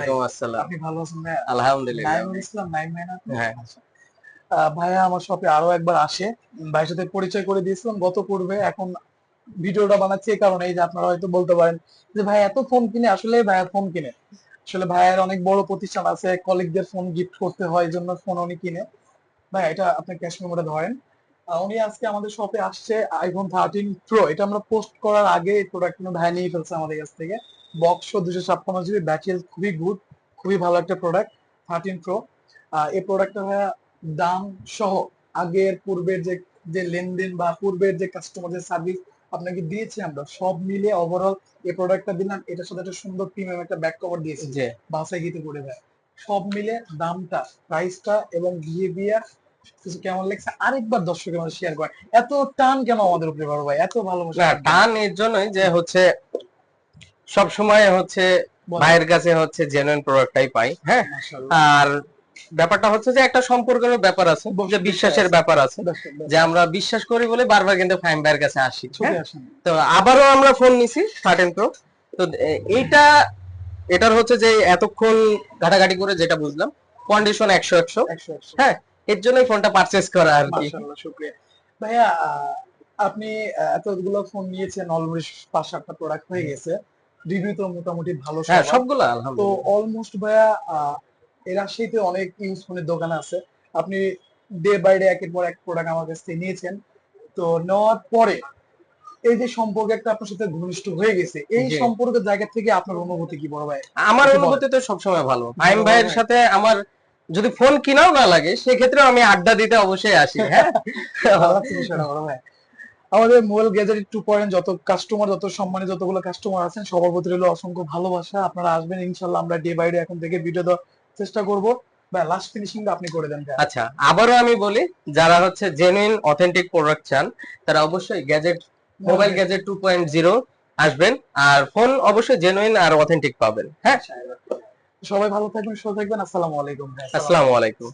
ওয়ালাইকুম আসসালাম। আপনি ভালো আছেন ভাইয়া? আলহামদুলিল্লাহ। নাঈমুল ইসলাম, নাঈম ভাই না আপনি? হ্যাঁ। আচ্ছা। ভাইয়া আমার শপে আরো একবার আসে। ভাইয়ের সাথে পরিচয় করে দিয়েছিলাম গত পূর্বে। এখন ভিডিওটা বানাচ্ছি এই কারণেই যে আপনারা হয়তো বলতে পারেন যে ভাই এত ফোন কিনে, আসলে ভাইয়া ফোন কিনে। আসলে ভাইয়ের অনেক বড় প্রতিষ্ঠান আছে, কলিগদের ফোন গিফট করতে হয়, এজন্য ফোন উনি কিনে। ভাই এটা আপনি ক্যাশ মেমোটা ধরেন। উনি আজকে আমাদের শপে আসছে আইফোন 13 প্রো। এটা আমরা পোস্ট করার আগে এই প্রোডাক্ট ভাই নিয়ে ফেলছে আমাদের কাছ থেকে। বক্স 256 জিবি, ব্যাটারি খুবই গুড, খুবই ভালো একটা প্রোডাক্ট 13 প্রো। এই প্রোডাক্টটা ভাইয়া দাম সহ আগের পূর্বের যে যে লেনদেন বা পূর্বের যে কাস্টমারদের সার্ভিস আপনাকে দিয়েছি আমরা, সব মিলিয়ে ওভারঅল এই প্রোডাক্টটা দিলাম। এটার সাথে একটা সুন্দর প্রিমিয়াম একটা ব্যাক কভার দিয়েছি জি। বাসায় গিয়ে করে দেয়। সব মিলে দামটা, প্রাইসটা এবং বিহেভিয়ার কিছু কেমন লাগছে আরেকবার দর্শকের মধ্যে শেয়ার করেন। এত টান কেন আমাদের উপরে বড় ভাই, এত ভালোবাসা না, কার জন্য? টান এর জন্যই যে হচ্ছে সব সময় হচ্ছে বলেন। ভাইয়ের কাছে হচ্ছে জেনুইন প্রোডাক্টটাই পাই। হ্যাঁ। মাশাআল্লাহ। আর ব্যাপারটা হচ্ছে যে একটা সম্পর্কের ব্যাপার আছে, যে বিশ্বাসের ব্যাপার আছে, যে আমরা বিশ্বাস করি বলে বারবার কিন্তু ফাহিম ভাইয়ের কাছে আসি। ছুটে হ্যাঁ। আসেন। তো আবারও আমরা ফোন নিছি 13 প্রো। তো এইটা এটার হচ্ছে যে এতক্ষণ ঘাটাঘাটি করে যেটা বুঝলাম, কন্ডিশন 100 100 হ্যাঁ, এর জন্যই ফোনটা পারচেজ করা আর কি। মাশাআল্লাহ, শুকরিয়া। ভাইয়া আপনি এতগুলো ফোন নিয়েছেন, অলমোস্ট 5-7টা প্রোডাক্ট হয়ে গেছে। রিভিউ তো মোটামুটি ভালো হ্যাঁ, সবার। সবগুলা তো আলহামদুলিল্লাহ। অলমোস্ট ভাইয়া এর রাজশাহীতে অনেক ইউজ ফোনের দোকান আছে। আপনি ডে বাই ডে একের পর এক প্রোডাক্ট আমার কাছ থেকে নিয়েছেন। তো নেওয়ার পরে এই যে সম্পর্ক একটা আপনার সাথে ঘনিষ্ঠ হয়ে গেছে, এই জি। সম্পর্কের জায়গা থেকে আপনার অনুভূতি কি বড় ভাই? আমার একটু বলেন। অনুভূতি তো সবসময় ভালো। ফাহিম ভালো বড় ভাইয়ের ভাই। সাথে আমার যদি ফোন কিনাও না লাগে, সেক্ষেত্রে আমি আড্ডা দিতে অবশ্যই আসি। হ্যাঁ। ভালো লাগছে বিষয়টা বড় ভাই। আমাদের মোবাইল গ্যাজেট 2 যত কাস্টমার, যত সম্মানিত যতগুলো কাস্টমার আছেন, সবার প্রতি রইল অসংখ্য ভালোবাসা। আপনারা আসবেন ইনশাল্লাহ, আমরা ডে বাই ডে এখন থেকে ভিডিও দেওয়ার চেষ্টা করব। ভাই লাস্ট ফিনিশিংটা আপনি করে দেন ভাই। আচ্ছা, আবারও আমি বলি, যারা হচ্ছে জেনুইন অথেন্টিক প্রোডাক্ট চান, তারা অবশ্যই গ্যাজেট মোবাইল গ্যাজেট 2.0 আসবেন। আর ফোন অবশ্যই জেনুইন আর অথেন্টিক পাবেন। হ্যাঁ। সবাই ভালো থাকবেন, সুস্থ থাকবেন। আসসালামু আলাইকুম ভাই। আসসালামু আলাইকুম।